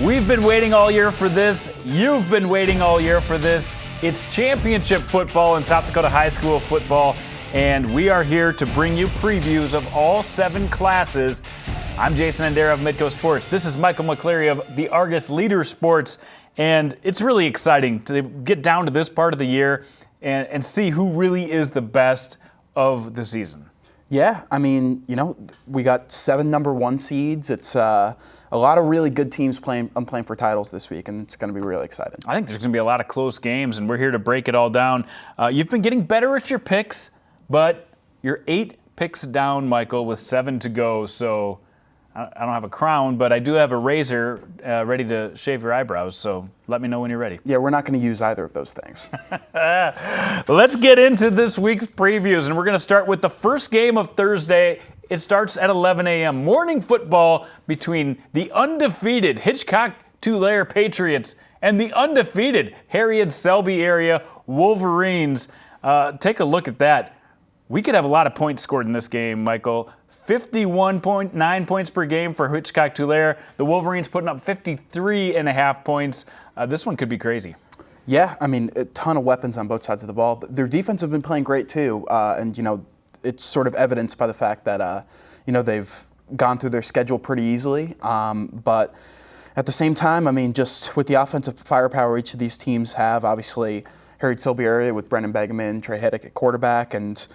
We've been waiting all year for this. You've been waiting all year for this. It's championship football in South Dakota high school football, and we are here to bring you previews of all 7 classes. I'm Jason Andera of Midco Sports. This is Michael McCleary of the Argus Leader Sports, and it's really exciting to get down to this part of the year and see who really is the best of the season. Yeah, I mean, we got 7 number 1 seeds. It's a lot of really good teams playing for titles this week, and it's going to be really exciting. I think there's going to be a lot of close games, and we're here to break it all down. You've been getting better at your picks, but you're 8 picks down, Michael, with 7 to go. So I don't have a crown, but I do have a razor ready to shave your eyebrows. So let me know when you're ready. Yeah, we're not going to use either of those things. Let's get into this week's previews, and we're going to start with the first game of Thursday. It starts at 11 a.m. Morning football between the undefeated Hitchcock-Tulare Patriots and the undefeated Harriet-Selby area Wolverines. Take a look at that. We could have a lot of points scored in this game, Michael. 51.9 points per game for Hitchcock-Tulare. The Wolverines putting up 53.5 points. This one could be crazy. Yeah, I mean, a ton of weapons on both sides of the ball. But their defense have been playing great too, and it's sort of evidenced by the fact that they've gone through their schedule pretty easily. But at the same time, I mean, just with the offensive firepower each of these teams have, obviously Harriet-Selby area with Brendan Begeman, Trey Heddick at quarterback, and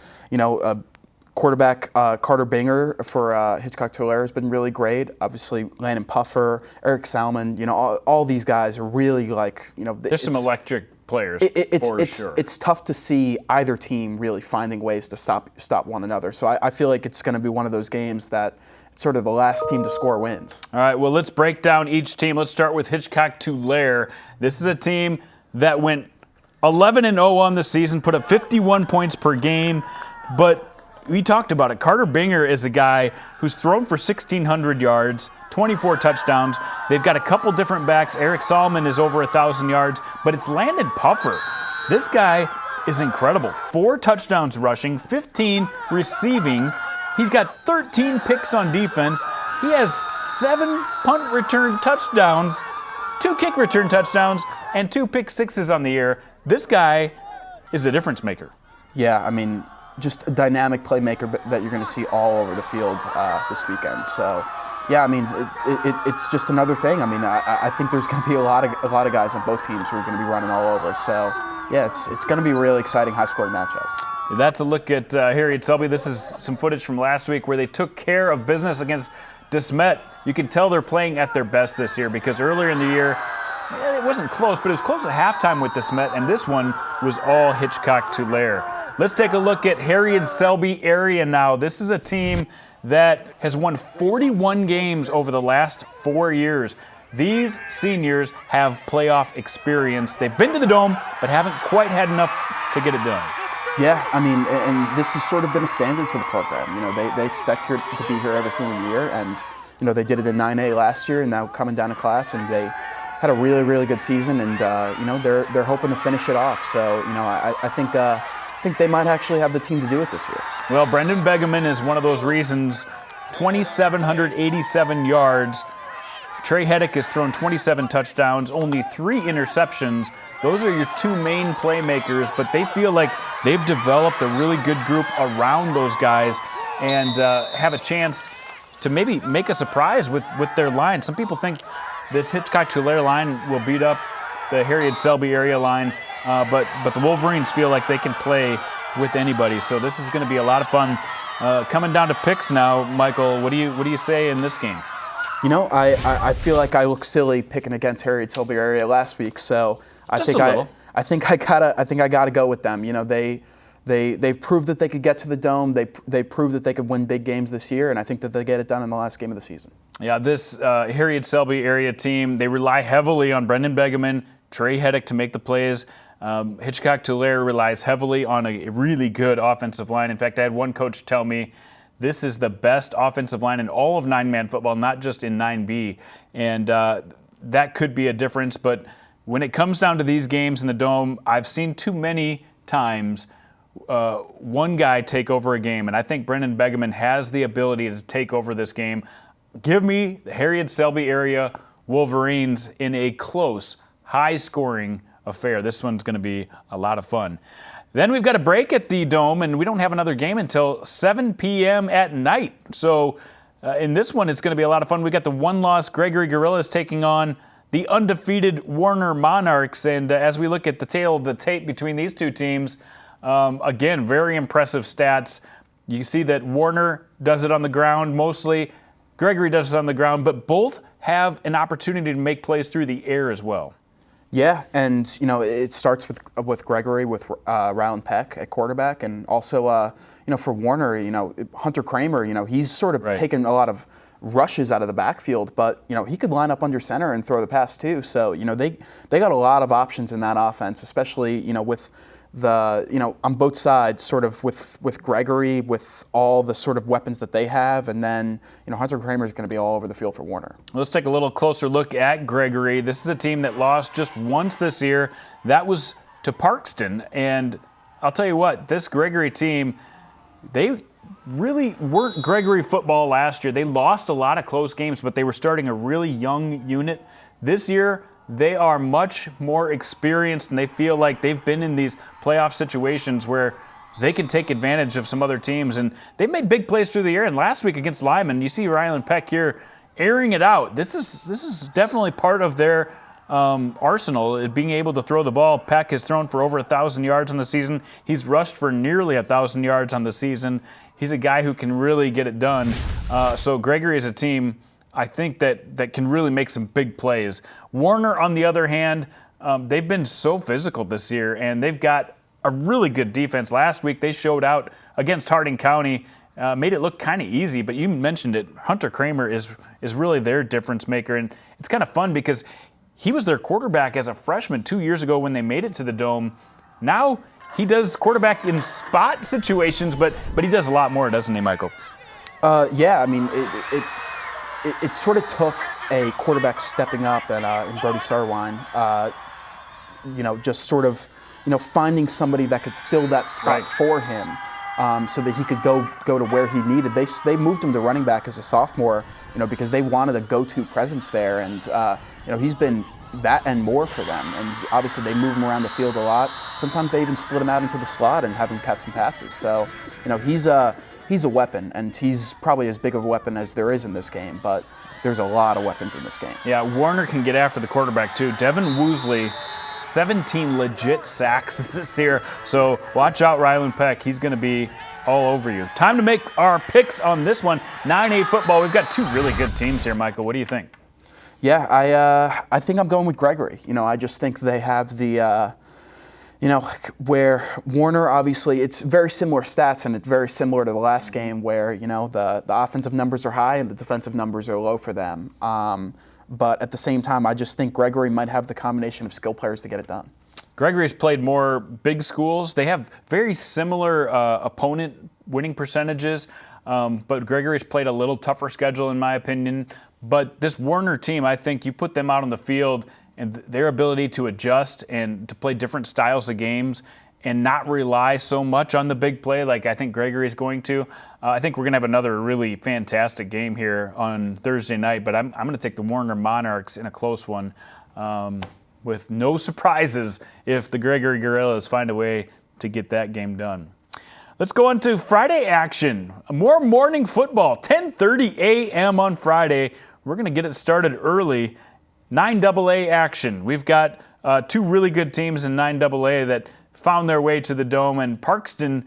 quarterback Carter Binger for Hitchcock-Tulare has been really great. Obviously, Landon Puffer, Eric Salmon, all these guys are really There's some electric players for sure. It's tough to see either team really finding ways to stop one another. So I feel like it's going to be one of those games that sort of the last team to score wins. All right, well, let's break down each team. Let's start with Hitchcock-Tulare. This is a team that went 11-0 on the season, put up 51 points per game, but we talked about it. Carter Binger is a guy who's thrown for 1,600 yards, 24 touchdowns. They've got a couple different backs. Eric Solomon is over 1,000 yards, but it's Landon Puffer. This guy is incredible. 4 touchdowns rushing, 15 receiving. He's got 13 picks on defense. He has 7 punt return touchdowns, 2 kick return touchdowns, and 2 pick sixes on the year. This guy is a difference maker. Yeah, I mean, just a dynamic playmaker that you're going to see all over the field this weekend. So, yeah, I mean, it's just another thing. I mean, I think there's going to be a lot of guys on both teams who are going to be running all over. So, yeah, it's going to be a really exciting, high-scoring matchup. That's a look at Harriet-Selby. This is some footage from last week where they took care of business against De Smet. You can tell they're playing at their best this year because earlier in the year, it wasn't close, but it was close at halftime with De Smet, and this one was all Hitchcock-Tulare. Let's take a look at Harriet-Selby area now. This is a team that has won 41 games over the last 4 years. These seniors have playoff experience. They've been to the Dome, but haven't quite had enough to get it done. Yeah, I mean, and this has sort of been a standard for the program. They expect here to be here every single year, and they did it in 9A last year, and now coming down to class, and they had a really, really good season, and they're hoping to finish it off. So I think they might actually have the team to do it this year. Well, Brendan Begeman is one of those reasons. 2,787 yards. Trey Heddick has thrown 27 touchdowns, only 3 interceptions. Those are your 2 main playmakers, but they feel like they've developed a really good group around those guys and have a chance to maybe make a surprise with their line. Some people think this Hitchcock-Tulare line will beat up the Harriet-Selby area line. But the Wolverines feel like they can play with anybody. So this is going to be a lot of fun. Coming down to picks now, Michael, what do you say in this game? I feel like I look silly picking against Harriet-Selby area last week. So I think I gotta go with them. They've proved that they could get to the Dome. They proved that they could win big games this year, and I think that they get it done in the last game of the season. Yeah, this Harriet-Selby area team, they rely heavily on Brendan Begeman, Trey Heddick to make the plays. Hitchcock-Tulare relies heavily on a really good offensive line. In fact, I had one coach tell me this is the best offensive line in all of 9-man football, not just in 9B. And that could be a difference. But when it comes down to these games in the Dome, I've seen too many times one guy take over a game. And I think Brendan Begeman has the ability to take over this game. Give me the Harriet-Selby area Wolverines in a close, high-scoring affair. This one's going to be a lot of fun. Then we've got a break at the Dome, and we don't have another game until 7 p.m. at night. So in this one, it's going to be a lot of fun. We got the one-loss Gregory Gorillas taking on the undefeated Warner Monarchs. And as we look at the tale of the tape between these two teams, again, very impressive stats. You see that Warner does it on the ground mostly. Gregory does it on the ground, but both have an opportunity to make plays through the air as well. Yeah, and it starts with Gregory, with Rylan Peck at quarterback, and also for Warner, Hunter Kramer, he's sort of taken a lot of rushes out of the backfield, but he could line up under center and throw the pass too. So they got a lot of options in that offense, especially with the on both sides, sort of with Gregory, with all the sort of weapons that they have, and then Hunter Kramer is going to be all over the field for Warner. Let's take a little closer look at Gregory. This is a team that lost just once this year. That was to Parkston, and I'll tell you what, this Gregory team, they really weren't Gregory football last year. They lost a lot of close games, but they were starting a really young unit. This year, they are much more experienced, and they feel like they've been in these playoff situations where they can take advantage of some other teams. And they've made big plays through the air. And last week against Lyman, you see Rylan Peck here airing it out. This is definitely part of their arsenal, being able to throw the ball. Peck has thrown for over 1,000 yards on the season. He's rushed for nearly 1,000 yards on the season. He's a guy who can really get it done. So Gregory is a team, I think, that can really make some big plays. Warner, on the other hand, they've been so physical this year, and they've got a really good defense. Last week they showed out against Harding County, made it look kind of easy, but you mentioned it. Hunter Kramer is really their difference maker, and it's kind of fun because he was their quarterback as a freshman 2 years ago when they made it to the Dome. Now he does quarterback in spot situations, but he does a lot more, doesn't he, Michael? Yeah, I mean, it sort of took a quarterback stepping up in Brody Sarwine, just sort of, finding somebody that could fill that spot for him, so that he could go to where he needed. They moved him to running back as a sophomore, because they wanted a go-to presence there, and he's been that and more for them. And obviously they move him around the field a lot. Sometimes they even split him out into the slot and have him catch some passes. So, he's a weapon, and he's probably as big of a weapon as there is in this game, but there's a lot of weapons in this game. Yeah, Warner can get after the quarterback too. Devin Woosley, 17 legit sacks this year, so watch out, Rylan Peck. He's going to be all over you. Time to make our picks on this one. 9-8 football. We've got two really good teams here, Michael. What do you think? Yeah, I think I'm going with Gregory. I just think they have the where Warner, obviously, it's very similar stats, and it's very similar to the last game where, the offensive numbers are high and the defensive numbers are low for them. But at the same time, I just think Gregory might have the combination of skill players to get it done. Gregory's played more big schools. They have very similar opponent winning percentages, but Gregory's played a little tougher schedule, in my opinion. But this Warner team, I think you put them out on the field, and their ability to adjust and to play different styles of games and not rely so much on the big play like I think Gregory is going to. I think we're going to have another really fantastic game here on Thursday night, but I'm going to take the Warner Monarchs in a close one with no surprises if the Gregory Gorillas find a way to get that game done. Let's go on to Friday action. More morning football, 10:30 a.m. on Friday. We're going to get it started early. 9AA action. We've got two really good teams in 9AA that found their way to the Dome, and Parkston,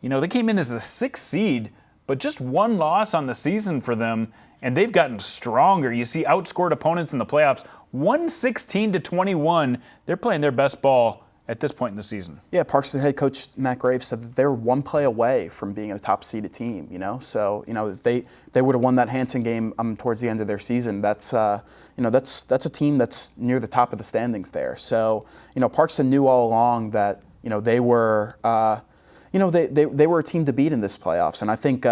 they came in as the 6th seed, but just one loss on the season for them, and they've gotten stronger. You see outscored opponents in the playoffs, 116-21. They're playing their best ball at this point in the season. Yeah, Parkston head coach Matt Graves said that they were one play away from being a top-seeded team, So, if they would have won that Hanson game towards the end of their season, that's a team that's near the top of the standings there. So, Parkston knew all along that, they were, they were a team to beat in this playoffs. And I think,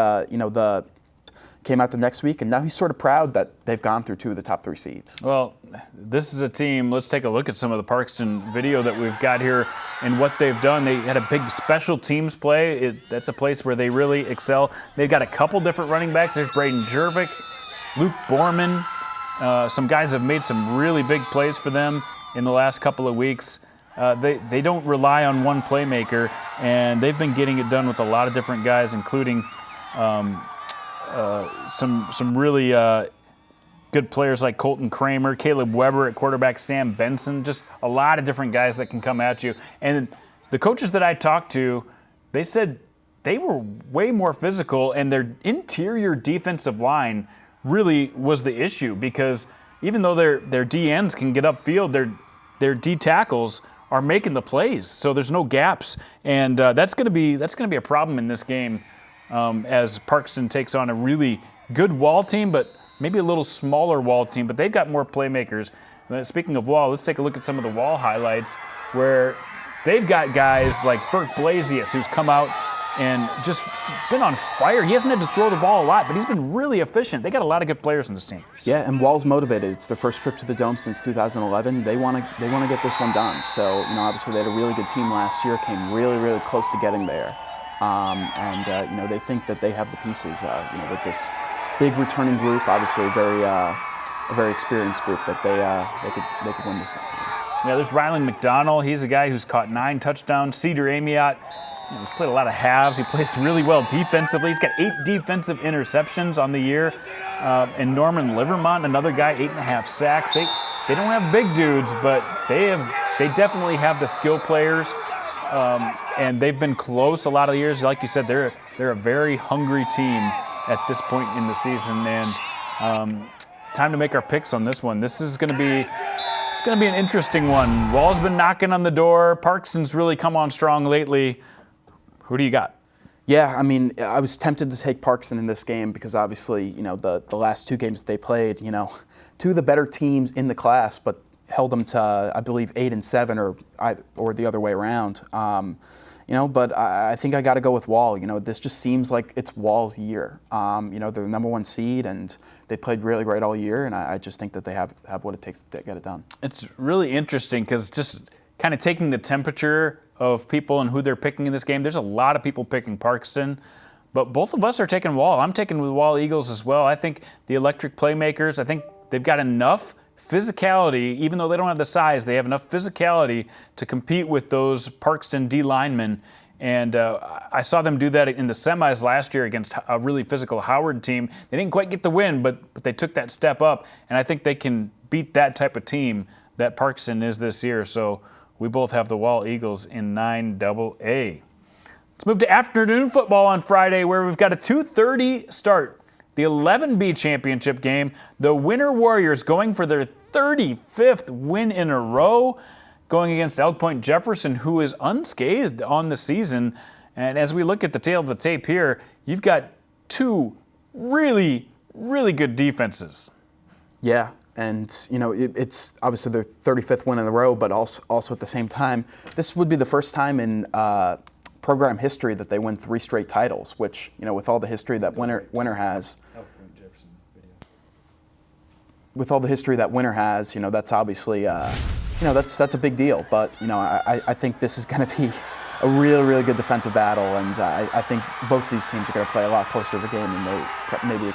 came out the next week, and now he's sort of proud that they've gone through two of the top 3 seeds. Well, this is a team, let's take a look at some of the Parkston video that we've got here and what they've done. They had a big special teams play. That's a place where they really excel. They've got a couple different running backs. There's Braden Jervik, Luke Borman, Some guys have made some really big plays for them in the last couple of weeks. They don't rely on one playmaker, and they've been getting it done with a lot of different guys, including some really good players like Colton Kramer, Caleb Weber at quarterback, Sam Benson, just a lot of different guys that can come at you. And the coaches that I talked to, they said they were way more physical, and their interior defensive line really was the issue, because even though their DNs can get upfield, their D tackles are making the plays, so there's no gaps, and that's going to be a problem in this game as Parkston takes on a really good Wall team, but maybe a little smaller Wall team, but they've got more playmakers. Speaking of Wall, let's take a look at some of the Wall highlights where they've got guys like Burke Blasius, who's come out and just been on fire. He hasn't had to throw the ball a lot, but he's been really efficient. They got a lot of good players in this team. Yeah, and Wall's motivated. It's their first trip to the Dome since 2011. They want to get this one done. So, obviously they had a really good team last year, came really, really close to getting there. They think that they have the pieces, with this big returning group, obviously a very experienced group, that they could win this. Yeah, there's Rylan McDonald. He's a guy who's caught 9 touchdowns. Cedar Amiot, he's played a lot of halves. He plays really well defensively. He's got 8 defensive interceptions on the year. And Norman Livermont, another guy, 8.5 sacks. They don't have big dudes, but they definitely have the skill players. And they've been close a lot of the years. Like you said, they're a very hungry team at this point in the season. And time to make our picks on this one. This is going to be an interesting one. Wall's been knocking on the door. Parkston's really come on strong lately. Who do you got? Yeah, I was tempted to take Parkston in this game because obviously, the last 2 games that they played, 2 of the better teams in the class, but held them to, I believe, 8 and 7, or the other way around. But I think I got to go with Wall. This just seems like it's Wall's year. They're the number 1 seed, and they played really great all year, and I just think that they have what it takes to get it done. It's really interesting because just kind of taking the temperature of people and who they're picking in this game, there's a lot of people picking Parkston, but both of us are taking Wall. I'm taking with Wall Eagles as well. I think the electric playmakers, I think they've got enough physicality, even though they don't have the size, they have enough physicality to compete with those Parkston D linemen. And I saw them do that in the semis last year against a really physical Howard team. They didn't quite get the win, but they took that step up. And I think they can beat that type of team that Parkston is this year. So we both have the Wall Eagles in 9AA. Let's move to afternoon football on Friday, where we've got a 2:30 start. The 11B championship game, the Winter Warriors going for their 35th win in a row, going against Point-Jefferson, who is unscathed on the season. And as we look at the tail of the tape here, you've got 2 really, really good defenses. Yeah, and it's obviously their 35th win in a row, but also at the same time, this would be the first time in program history that they win 3 straight titles, which, with all the history that Winter has, that's obviously, that's a big deal. But, I think this is going to be a really, really good defensive battle, and I think both these teams are going to play a lot closer of a game than they maybe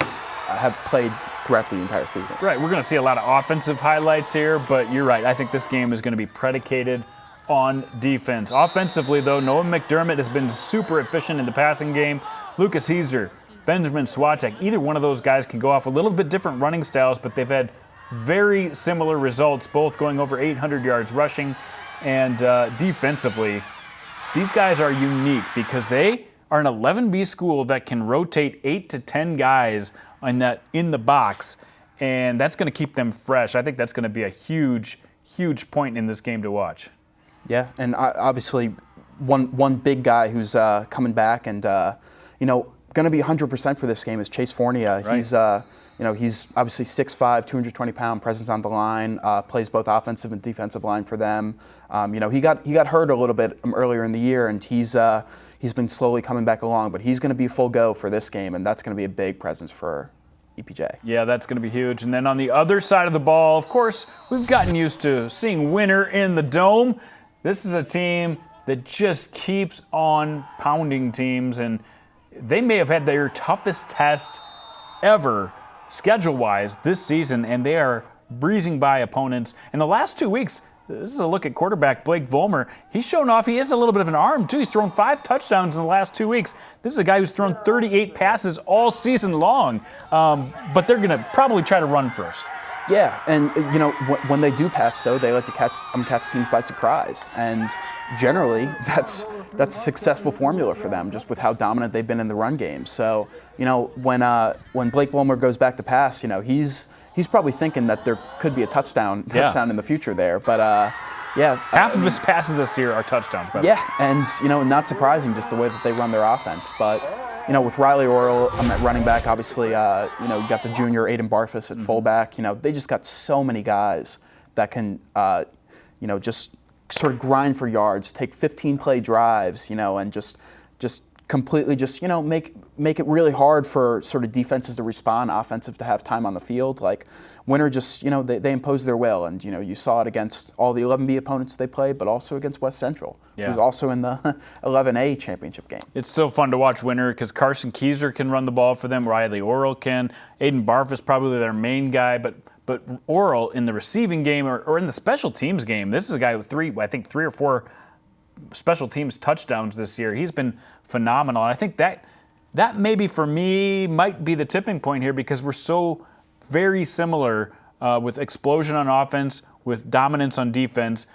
have played throughout the entire season. Right, we're going to see a lot of offensive highlights here, but you're right. I think this game is going to be predicated on defense. Offensively, though, Noah McDermott has been super efficient in the passing game. Lucas Heiser, Benjamin Swatek, either one of those guys can go off a little bit different running styles, but they've had very similar results, both going over 800 yards rushing. And defensively, these guys are unique because they are an 11B school that can rotate 8 to 10 guys in the box, and that's going to keep them fresh. I think that's going to be a huge, huge point in this game to watch. Yeah, and obviously one big guy who's coming back and going to be 100% for this game is Chase Fournier. Right. He's obviously 6'5", 220-pound presence on the line, plays both offensive and defensive line for them. He got hurt a little bit earlier in the year, and he's been slowly coming back along, but he's going to be full go for this game, and that's going to be a big presence for EPJ. Yeah, that's going to be huge. And then on the other side of the ball, of course, we've gotten used to seeing Winter in the Dome. This is a team that just keeps on pounding teams, and they may have had their toughest test ever schedule-wise this season, and they are breezing by opponents. In the last 2 weeks, this is a look at quarterback Blake Vollmer. He's shown off he has a little bit of an arm, too. He's thrown 5 touchdowns in the last 2 weeks. This is a guy who's thrown 38 passes all season long, but they're going to probably try to run first. Yeah, and when they do pass, though, they like to catch teams by surprise, and generally that's a successful formula for them, just with how dominant they've been in the run game. So when Blake Vollmer goes back to pass, he's probably thinking that there could be a touchdown in the future there, but half of his passes this year are touchdowns. By the way. And not surprising just the way that they run their offense, but. With Riley Orrell at running back, obviously, you got the junior Aiden Barfus at fullback. They just got so many guys that can, just sort of grind for yards, take 15-play drives, and just completely make it really hard for sort of defenses to respond, offensive to have time on the field. Like Winter just, they impose their will, and you saw it against all the 11B opponents they played, but also against West Central, who's also in the 11A championship game. It's so fun to watch Winter because Carson Keyser can run the ball for them, Riley Orrell can, Aiden Barf is probably their main guy, but Orrell in the receiving game or in the special teams game, this is a guy with 3 or 4 special teams touchdowns this year. He's been phenomenal. And I think that maybe for me might be the tipping point here because we're so very similar with explosion on offense, with dominance on defense.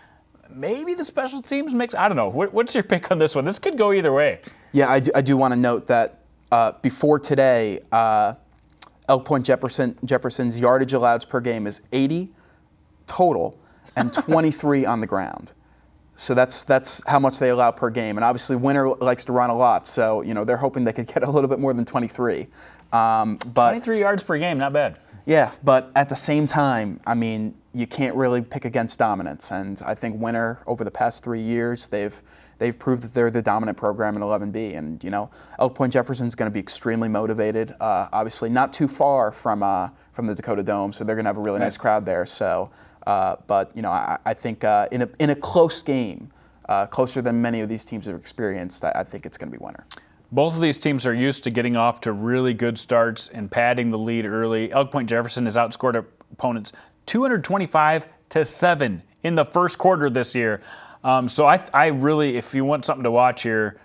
Maybe the special teams mix. I don't know. What's your pick on this one? This could go either way. Yeah, I do want to note that before today, Elk Point-Jefferson's yardage allowed per game is 80 total and 23 on the ground. So that's how much they allow per game. And obviously Winter likes to run a lot, so they're hoping they could get a little bit more than 23. But 23 yards per game, not bad. Yeah, but at the same time, I mean, you can't really pick against dominance. And I think Winter, over the past 3 years, they've proved that they're the dominant program in 11B. And Elk Point-Jefferson's going to be extremely motivated. Obviously, not too far from the Dakota Dome, so they're going to have a really nice crowd there. So. But I think in a close game, closer than many of these teams have experienced, I think it's going to be Winter. Both of these teams are used to getting off to really good starts and padding the lead early. Elk Point-Jefferson has outscored opponents 225-7 in the first quarter this year. So I really, if you want something to watch here,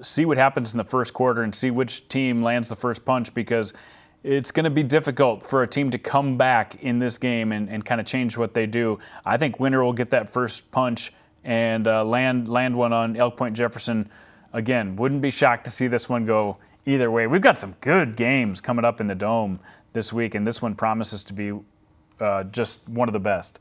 see what happens in the first quarter and see which team lands the first punch, because it's going to be difficult for a team to come back in this game and kind of change what they do. I think Winter will get that first punch and land one on Elk Point-Jefferson. Again, wouldn't be shocked to see this one go either way. We've got some good games coming up in the Dome this week, and this one promises to be just one of the best.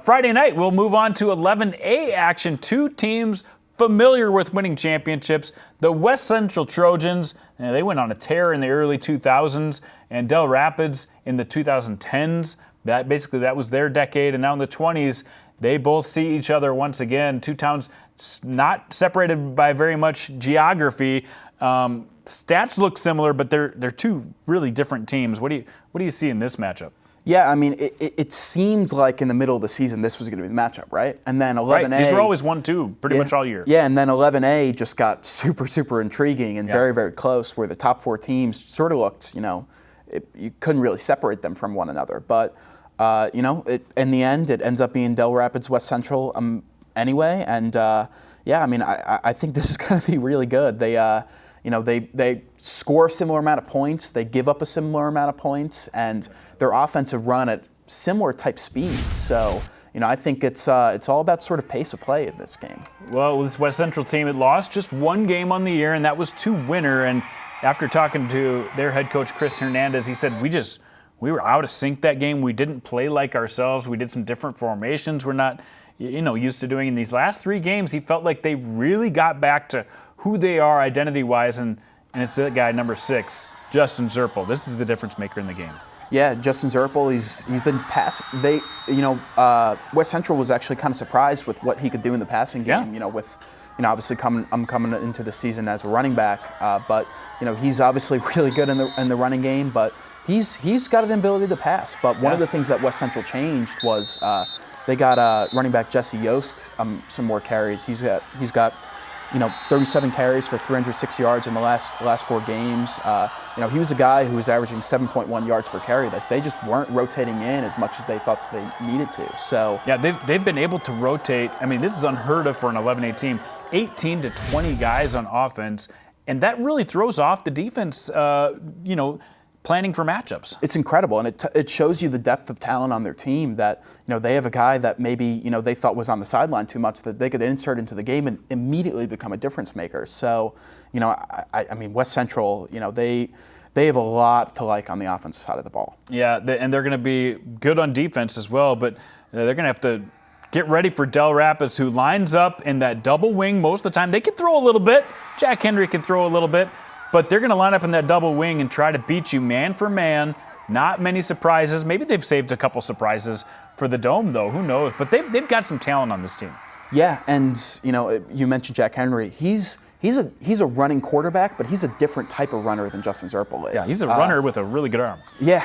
Friday night, we'll move on to 11A action. 2 teams familiar with winning championships. The West Central Trojans, they went on a tear in the early 2000s, and Del Rapids in the 2010s. That was their decade, and now in the 20s, they both see each other once again. 2 towns not separated by very much geography. Stats look similar, but they're 2 really different teams. What do you see in this matchup? Yeah, I mean, it seemed like in the middle of the season this was going to be the matchup, right? And then 11A... Right. These were always 1-2 pretty much all year. Yeah, and then 11A just got super, super intriguing and very, very close, where the top 4 teams sort of looked, you couldn't really separate them from one another. But, in the end, it ends up being Del Rapids West Central anyway. And, I think this is going to be really good. They score a similar amount of points, they give up a similar amount of points, and their offensive run at similar type speeds. So, I think it's all about sort of pace of play in this game. Well, this West Central team had lost just 1 game on the year, and that was to Winter. And after talking to their head coach, Chris Hernandez, he said, we were out of sync that game. We didn't play like ourselves. We did some different formations we're not used to doing. In these last 3 games, he felt like they really got back to who they are identity-wise, and it's that guy, number 6, Justin Zerpel. This is the difference maker in the game. Yeah, Justin Zerpel, he's been passing. West Central was actually kind of surprised with what he could do in the passing game. Yeah. Obviously I'm coming into the season as a running back, but he's obviously really good in the running game. But he's got an ability to pass. But one of the things that West Central changed was they got running back Jesse Yost some more carries. He's got 37 carries for 306 yards in the last 4 games. He was a guy who was averaging 7.1 yards per carry. That they just weren't rotating in as much as they thought that they needed to. So yeah, they've been able to rotate. I mean, this is unheard of for an 11-8 team. 18 to 20 guys on offense, and that really throws off the defense. Planning for matchups. It's incredible, and it shows you the depth of talent on their team that, they have a guy that maybe, they thought was on the sideline too much that they could insert into the game and immediately become a difference maker. So, I mean, West Central, they have a lot to like on the offensive side of the ball. Yeah, and they're going to be good on defense as well, but they're going to have to get ready for Del Rapids, who lines up in that double wing most of the time. They can throw a little bit. Jack Henry can throw a little bit. But they're going to line up in that double wing and try to beat you man for man. Not many surprises. Maybe they've saved a couple surprises for the Dome, though. Who knows? But they've got some talent on this team. Yeah, and you mentioned Jack Henry. He's a running quarterback, but he's a different type of runner than Justin Zerpel is. Yeah, he's a runner with a really good arm. Yeah,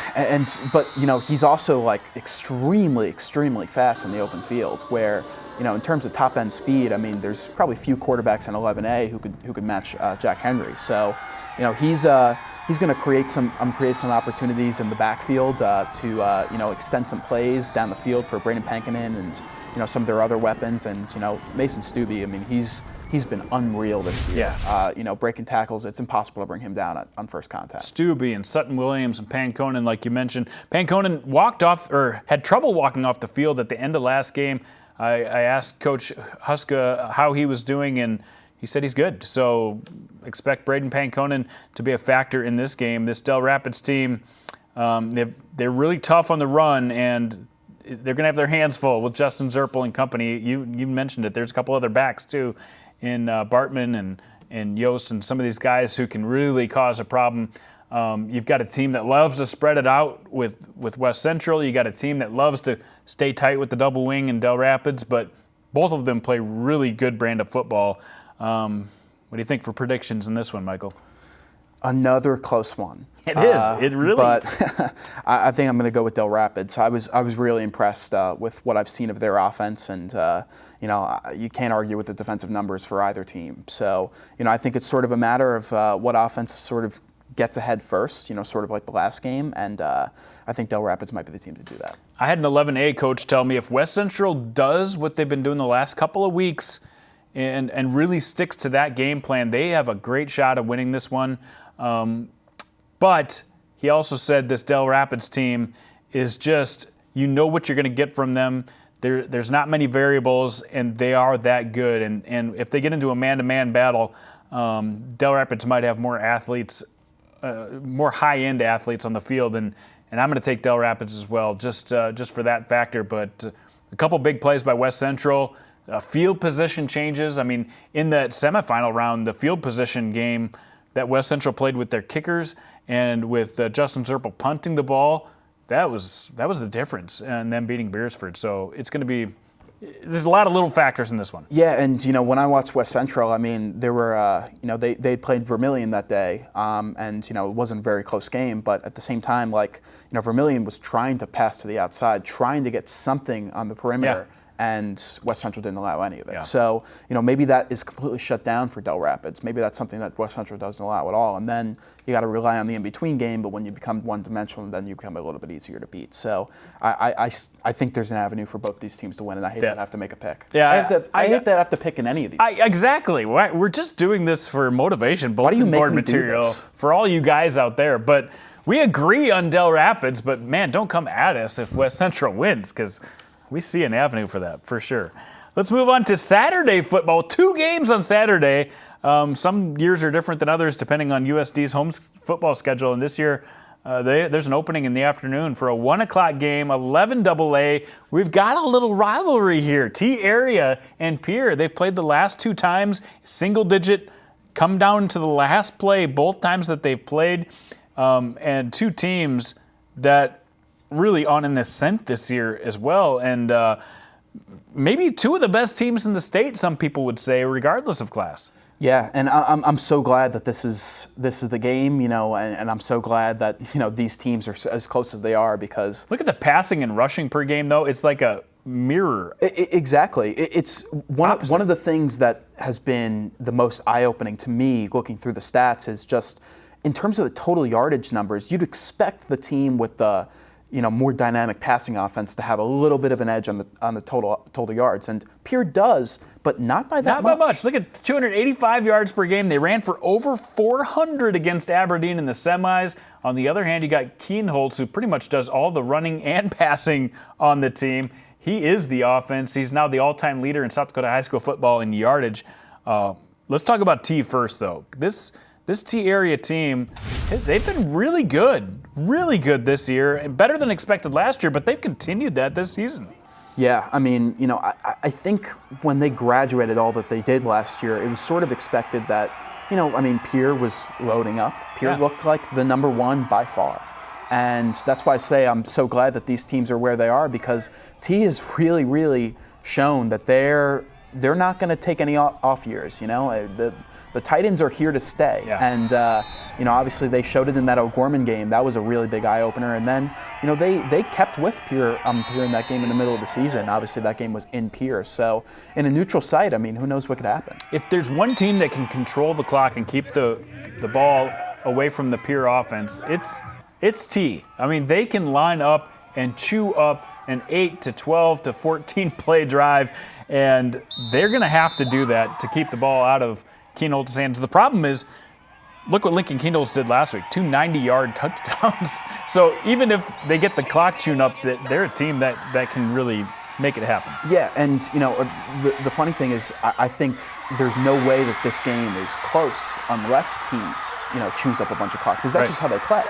but he's also like extremely, extremely fast in the open field. Where in terms of top end speed, I mean, there's probably few quarterbacks in 11A who could match Jack Henry. So he's going to create some opportunities in the backfield to extend some plays down the field for Braden Pankinen and some of their other weapons. And Mason Stubbe, I mean, he's been unreal this year. Yeah. Breaking tackles, it's impossible to bring him down on first contact. Stubbe and Sutton Williams and Pankinen, like you mentioned. Pankinen had trouble walking off the field at the end of last game. I asked Coach Huska how he was doing, and he said he's good. So expect Braden Pankinen to be a factor in this game. This Del Rapids team, they're really tough on the run, and they're going to have their hands full with Justin Zerpel and company. You mentioned it. There's a couple other backs, too, in Bartman and Yost and some of these guys who can really cause a problem. You've got a team that loves to spread it out with West Central. You got a team that loves to stay tight with the double wing in Del Rapids, but both of them play really good brand of football. What do you think for predictions in this one, Michael? Another close one. It is. It really. But I think I'm going to go with Del Rapids. I was really impressed with what I've seen of their offense, and you can't argue with the defensive numbers for either team. So I think it's sort of a matter of what offense sort of gets ahead first, sort of like the last game, and I think Del Rapids might be the team to do that. I had an 11A coach tell me if West Central does what they've been doing the last couple of weeks and really sticks to that game plan, they have a great shot of winning this one. But he also said this Del Rapids team is just, what you're going to get from them. There's not many variables, and they are that good. And if they get into a man-to-man battle, Del Rapids might have more athletes, more high-end athletes on the field, and I'm going to take Del Rapids as well, just for that factor. But a couple big plays by West Central, field position changes. I mean, in that semifinal round, the field position game that West Central played with their kickers and with Justin Zerpel punting the ball, that was the difference, and them beating Beersford. So it's going to be. There's a lot of little factors in this one. Yeah, and when I watched West Central, I mean, there were they played Vermilion that day, and it wasn't a very close game, but at the same time, Vermilion was trying to pass to the outside, trying to get something on the perimeter. Yeah. And West Central didn't allow any of it. Yeah. So, maybe that is completely shut down for Del Rapids. Maybe that's something that West Central doesn't allow at all. And then you got to rely on the in-between game, but when you become one-dimensional, then you become a little bit easier to beat. So I think there's an avenue for both these teams to win, and I hate that I have to make a pick. Yeah, I hate that I have to pick in any of these. Exactly. We're just doing this for motivation, bulletin board material for all you guys out there. But we agree on Del Rapids, but, man, don't come at us if West Central wins, because we see an avenue for that, for sure. Let's move on to Saturday football. 2 games on Saturday. Some years are different than others depending on USD's home football schedule. And this year, there's an opening in the afternoon for a 1 o'clock game, 11 AA. We've got a little rivalry here. T-Area and Pierre, they've played the last 2 times, single digit, come down to the last play both times that they've played. And 2 teams that really on an ascent this year as well, and maybe 2 of the best teams in the state, some people would say, regardless of class. Yeah, and I'm so glad that this is the game, and I'm so glad that these teams are as close as they are, because look at the passing and rushing per game, though. It's like a mirror. Exactly. It's one of the things that has been the most eye-opening to me looking through the stats is just in terms of the total yardage numbers, you'd expect the team with the more dynamic passing offense to have a little bit of an edge on the total yards, and Pierre does, but not by that much. Not by much. Look at 285 yards per game. They ran for over 400 against Aberdeen in the semis. On the other hand, you got Kienholz, who pretty much does all the running and passing on the team. He is the offense. He's now the all-time leader in South Dakota high school football in yardage. Let's talk about T first, though. This T area team, they've been really good this year, and better than expected last year, but they've continued that this season. Yeah, I mean, I think when they graduated all that they did last year, it was sort of expected that, Pierre was loading up. Pierre looked like the number one by far. And that's why I say I'm so glad that these teams are where they are, because T has really, really shown that they're not going to take any off years. The tight ends are here to stay. Yeah. And, obviously they showed it in that O'Gorman game. That was a really big eye-opener. And then, they kept with Pierre in that game in the middle of the season. Obviously that game was in Pierre. So in a neutral site, who knows what could happen. If there's one team that can control the clock and keep the ball away from the Pierre offense, it's T. They can line up and chew up an 8 to 12 to 14 play drive, and they're going to have to do that to keep the ball out of Kienholz's hands. The problem is, look what Lincoln Kienholz did last week, 2 90-yard touchdowns. So even if they get the clock tuned up, they're a team that can really make it happen. Yeah, and the funny thing is, I think there's no way that this game is close unless T, chews up a bunch of clock, because that's just how they play.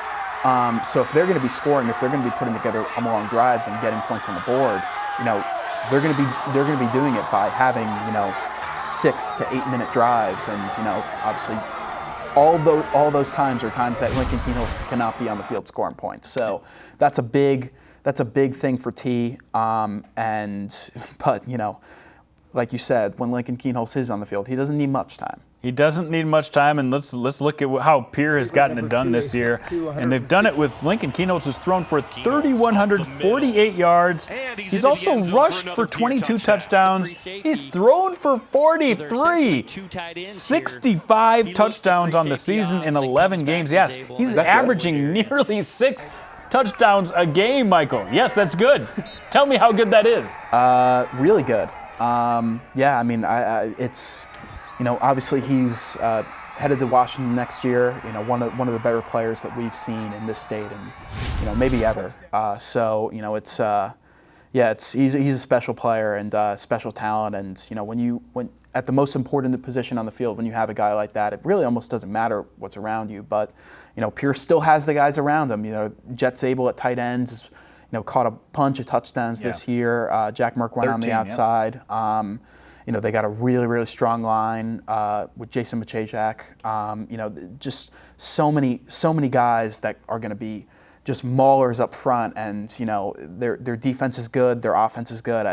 So if they're going to be scoring, if they're going to be putting together long drives and getting points on the board, they're going to be doing it by having 6 to 8 minute drives, and obviously all those times are times that Lincoln Kienholz cannot be on the field scoring points. So that's a big thing for T. But like you said, when Lincoln Kienholz is on the field, he doesn't need much time. He doesn't need much time, and let's look at how Pierre has gotten it done this year. And they've done it with Lincoln Kienholz, who's thrown for 3,148 yards. He's also rushed for 22 touchdowns. He's thrown for 43. 65 touchdowns on the season in 11 games. Yes, he's averaging nearly 6 touchdowns a game, Michael. Yes, that's good. Tell me how good that is. Really good. It's... obviously he's headed to Washington next year. One of the better players that we've seen in this state, and maybe ever. He's a special player and special talent. And when at the most important position on the field, when you have a guy like that, it really almost doesn't matter what's around you. But Pierce still has the guys around him. Jet Zabel at tight ends, caught a bunch of touchdowns this year. Jack Merck went on the outside. Yeah. They got a really, really strong line with Jason Machajak. Just so many guys that are going to be just maulers up front, and their defense is good, their offense is good.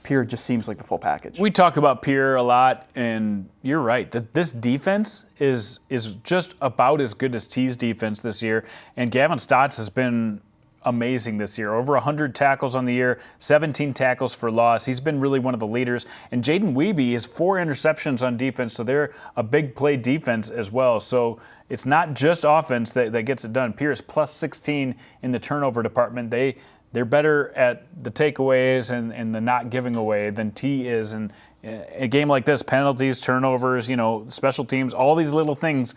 Pierre just seems like the full package. We talk about Pierre a lot, and you're right. This defense is just about as good as T's defense this year, and Gavin Stotts has been amazing this year. Over 100 tackles on the year, 17 tackles for loss. He's been really one of the leaders. And Jaden Wiebe has 4 interceptions on defense, so they're a big play defense as well. So it's not just offense that gets it done. Pierce plus 16 in the turnover department. They're better at the takeaways and the not giving away than T is. And a game like this, penalties, turnovers, special teams, all these little things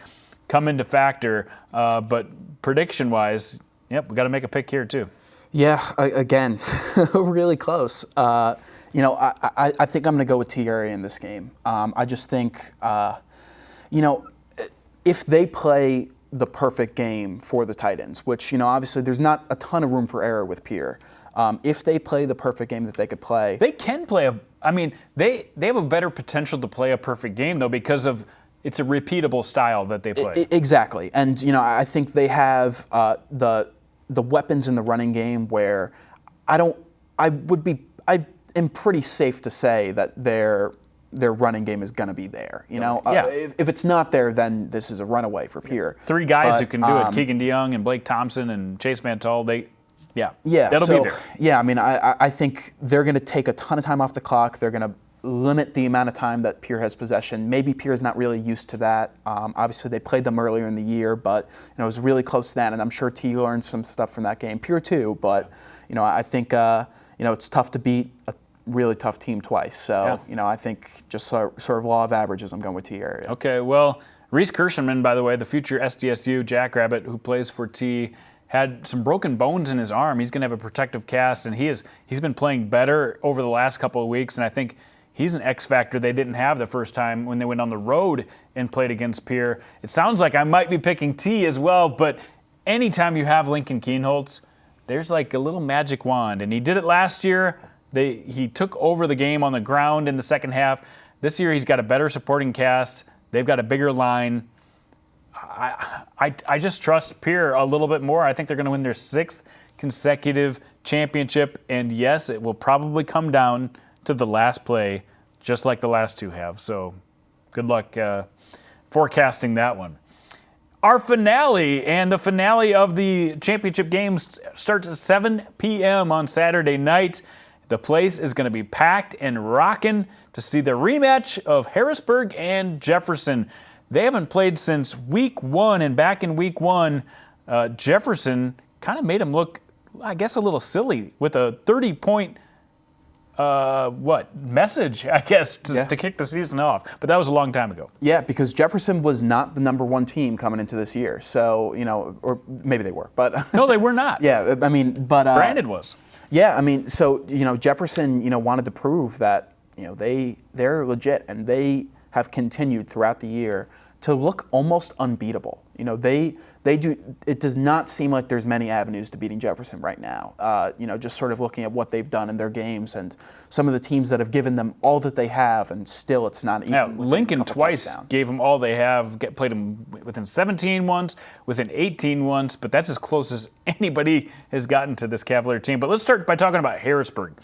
come into factor. But prediction-wise, yep, we got to make a pick here too. Yeah, again, really close. I think I'm going to go with T area in this game. I just think, if they play the perfect game for the tight ends, which obviously there's not a ton of room for error with Pierre. If they play the perfect game that they could play, they can play they have a better potential to play a perfect game though, because of it's a repeatable style that they play. Exactly, and I think they have the weapons in the running game where I am pretty safe to say that their running game is going to be there. If it's not there, then this is a runaway for Pierre. 3 guys who can do it: Keegan DeYoung and Blake Thompson and Chase Van Tull. Yeah, that'll be there. Yeah, I mean, I think they're going to take a ton of time off the clock. They're going to limit the amount of time that Pierre has possession. Maybe Pierre's not really used to that. Obviously, they played them earlier in the year, but it was really close to that, and I'm sure T learned some stuff from that game. Pierre too, but I think it's tough to beat a really tough team twice. So I think just sort of law of averages, I'm going with T area. Okay, well, Reese Kirschenman, by the way, the future SDSU Jackrabbit who plays for T, had some broken bones in his arm. He's going to have a protective cast, and he's been playing better over the last couple of weeks, and I think he's an X factor they didn't have the first time when they went on the road and played against Pierre. It sounds like I might be picking T as well, but anytime you have Lincoln Kienholz, there's like a little magic wand, and he did it last year. He took over the game on the ground in the second half. This year he's got a better supporting cast. They've got a bigger line. I just trust Pierre a little bit more. I think they're going to win their 6th consecutive championship, and yes, it will probably come down to the last play, just like the last two have. So good luck forecasting that one. Our finale, and the finale of the championship game, starts at 7 p.m. on Saturday night. The place is going to be packed and rocking to see the rematch of Harrisburg and Jefferson. They haven't played since week 1, and back in week 1, Jefferson kind of made them look, I guess, a little silly with a 30-point message, I guess, to kick the season off. But that was a long time ago. Yeah, because Jefferson was not the number 1 team coming into this year. So, or maybe they were, but no, they were not. Yeah, I mean, but Brandon was. Yeah, I mean, so Jefferson, wanted to prove that they're legit, and they have continued throughout the year to look almost unbeatable. They do. It does not seem like there's many avenues to beating Jefferson right now. Just sort of looking at what they've done in their games and some of the teams that have given them all that they have, and still it's not even. Now, Lincoln twice gave them all they have. Played them within 17 once, within 18 once, but that's as close as anybody has gotten to this Cavalier team. But let's start by talking about Harrisburg.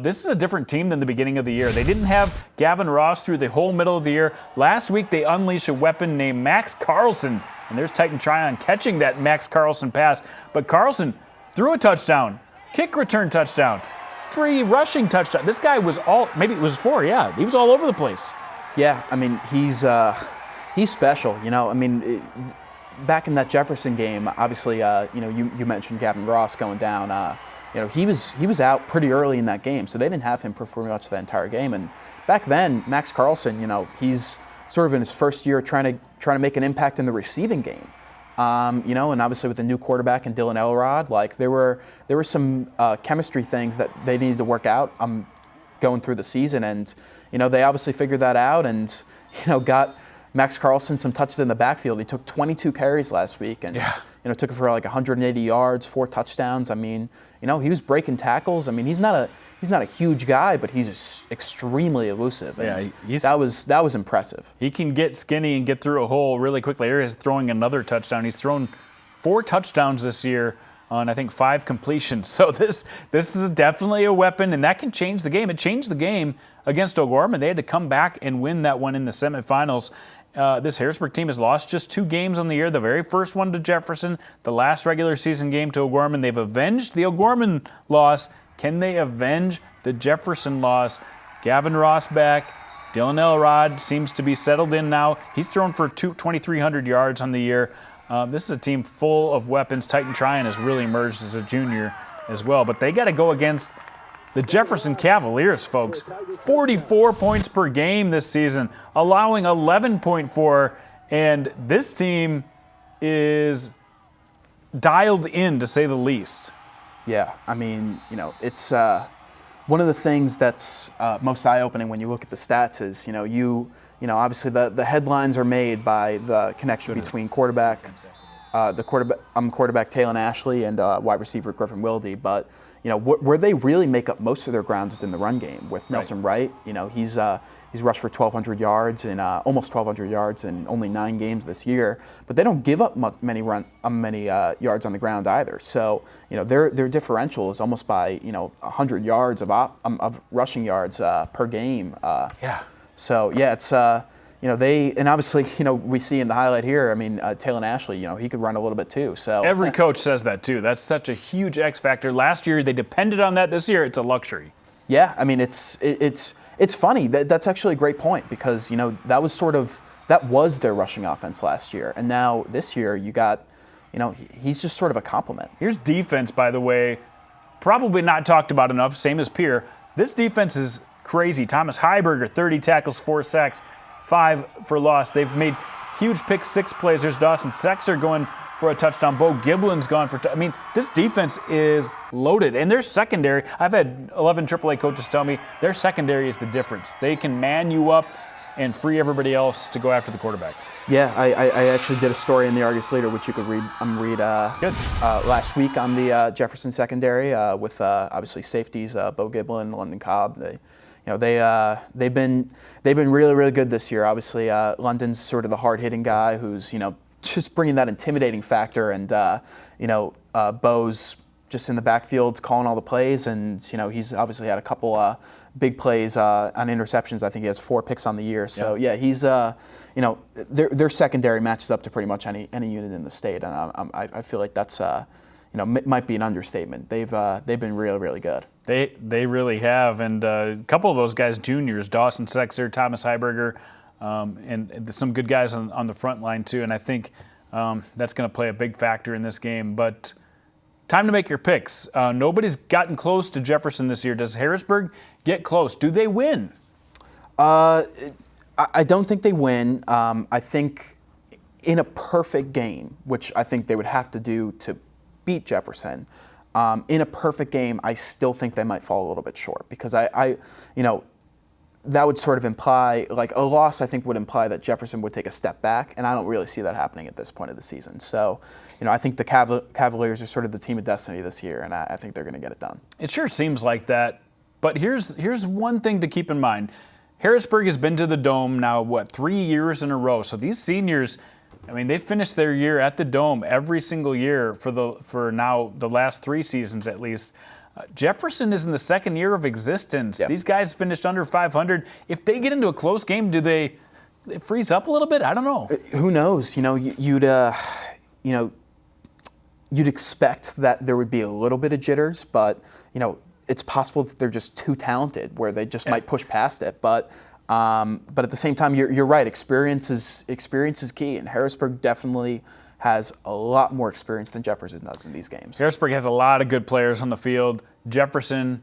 This is a different team than the beginning of the year. They didn't have Gavin Ross through the whole middle of the year. Last week, they unleashed a weapon named Max Carlson, and there's Titan Tryon catching that Max Carlson pass. But Carlson threw a touchdown, kick return touchdown, 3 rushing touchdowns. This guy was maybe it was 4, yeah. He was all over the place. Yeah, I mean, he's special, I mean, back in that Jefferson game, obviously, you mentioned Gavin Ross going down. He was out pretty early in that game, so they didn't have him perform much the entire game. And back then, Max Carlson, he's sort of in his first year trying to make an impact in the receiving game. And obviously with the new quarterback and Dylan Elrod, like there were some chemistry things that they needed to work out going through the season, and they obviously figured that out, and got Max Carlson some touches in the backfield. He took 22 carries last week, and took it for like 180 yards, 4 touchdowns. I mean, he was breaking tackles. I mean, he's not a huge guy, but he's extremely elusive. And that was impressive. He can get skinny and get through a hole really quickly. He's throwing another touchdown. He's thrown 4 touchdowns this year on, I think, 5 completions. So this is definitely a weapon, and that can change the game. It changed the game against O'Gorman. They had to come back and win that one in the semifinals. This Harrisburg team has lost just 2 games on the year. The very first one to Jefferson, the last regular season game to O'Gorman. They've avenged the O'Gorman loss. Can they avenge the Jefferson loss? Gavin Ross back. Dylan Elrod seems to be settled in now. He's thrown for 2,300 yards on the year. This is a team full of weapons. Titan Tryon has really emerged as a junior as well. But they got to go against the Jefferson Cavaliers, folks. 44 points per game this season, allowing 11.4, and this team is dialed in, to say the least. Yeah, I mean, it's one of the things that's most eye-opening when you look at the stats is, obviously the headlines are made by the connection between quarterback Talon Ashley and wide receiver Griffin Wilde, but where they really make up most of their ground is in the run game with Nelson Wright. He's rushed for 1,200 yards and almost 1,200 yards in only 9 games this year. But they don't give up many yards on the ground either. So their differential is almost by 100 yards of rushing yards per game. Yeah. So yeah, it's and obviously, we see in the highlight here, I mean, Taylor Ashley, he could run a little bit too. So every coach says that too. That's such a huge X factor. Last year they depended on that. This year it's a luxury. Yeah, I mean, it's funny. That's actually a great point because, that was their rushing offense last year. And now this year you got, he's just sort of a compliment. Here's defense, by the way, probably not talked about enough, same as Pierre. This defense is crazy. Thomas Heiberger, 30 tackles, 4 sacks, 5 for loss. They've made huge pick 6 plays. There's Dawson Sexer going for a touchdown. Bo Giblin's gone for I mean, this defense is loaded. And their secondary, I've had 11 AAA coaches tell me their secondary is the difference. They can man you up and free everybody else to go after the quarterback. Yeah, I actually did a story in the Argus Leader, which you could read last week on the Jefferson secondary with obviously safeties Bo Giblin, London Cobb. They've been really, really good this year. Obviously, London's sort of the hard-hitting guy who's just bringing that intimidating factor, and Bo's just in the backfield calling all the plays, and he's obviously had a couple big plays on interceptions. I think he has 4 picks on the year. So yeah, he's their secondary matches up to pretty much any unit in the state, and I feel like that's might be an understatement. They've been really, really good. They really have, and a couple of those guys juniors, Dawson Sexer, Thomas Heiberger, and some good guys on the front line too. And I think that's going to play a big factor in this game. But time to make your picks. Nobody's gotten close to Jefferson this year. Does Harrisburg get close? Do they win? I don't think they win. I think in a perfect game, which I think they would have to do to beat Jefferson, in a perfect game, I still think they might fall a little bit short because that would sort of imply, like a loss I think would imply that Jefferson would take a step back, and I don't really see that happening at this point of the season. So, I think the Cavaliers are sort of the team of destiny this year, and I think they're going to get it done. It sure seems like that, but here's one thing to keep in mind. Harrisburg has been to the Dome now, 3 years in a row. So these seniors, I mean, they finished their year at the Dome every single year for now the last 3 seasons at least. Jefferson is in the 2nd year of existence. Yep. These guys finished under 500. If they get into a close game, do they freeze up a little bit? I don't know. Who knows? You'd expect that there would be a little bit of jitters, but it's possible that they're just too talented where they just might push past it. But at the same time, you're right. Experience is key, and Harrisburg definitely has a lot more experience than Jefferson does in these games. Harrisburg has a lot of good players on the field. Jefferson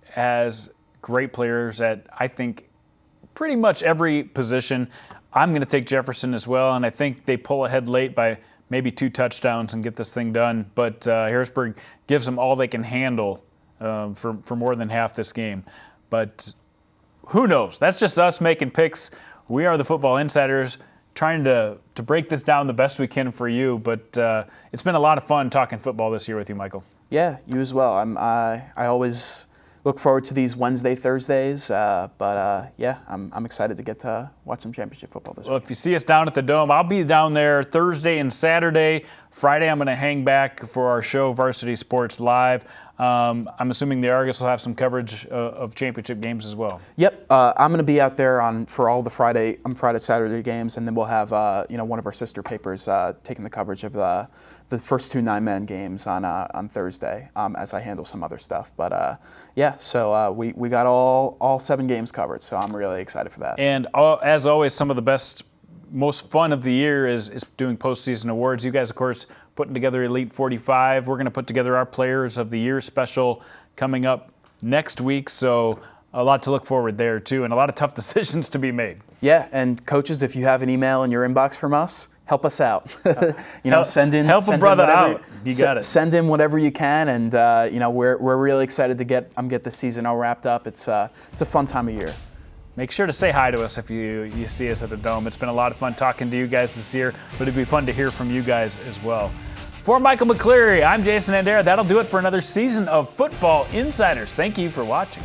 has great players at, I think, pretty much every position. I'm going to take Jefferson as well, and I think they pull ahead late by maybe 2 touchdowns and get this thing done. But Harrisburg gives them all they can handle for more than half this game. But who knows? That's just us making picks. We are the Football Insiders, trying to break this down the best we can for you. But it's been a lot of fun talking football this year with you, Michael. Yeah, you as well. I always look forward to these Wednesday, Thursdays. I'm excited to get to watch some championship football this week. Well, if you see us down at the Dome, I'll be down there Thursday and Saturday. Friday, I'm going to hang back for our show, Varsity Sports Live. I'm assuming the Argus will have some coverage of championship games as well. Yep, I'm going to be out there for all the Friday, Saturday games, and then we'll have one of our sister papers taking the coverage of the first 2 9-man games on Thursday as I handle some other stuff. But so we got all 7 games covered, so I'm really excited for that. And as always, some of the best, most fun of the year is doing postseason awards. You guys, of course, putting together Elite 45. We're going to put together our Players of the Year special coming up next week. So a lot to look forward there, too, and a lot of tough decisions to be made. Yeah, and coaches, if you have an email in your inbox from us, help us out. Send in. Help a brother out. You got it. Send in whatever you can, and we're really excited to get this season all wrapped up. It's a fun time of year. Make sure to say hi to us if you see us at the Dome. It's been a lot of fun talking to you guys this year, but it'd be fun to hear from you guys as well. For Michael McCleary, I'm Jason Andera. That'll do it for another season of Football Insiders. Thank you for watching.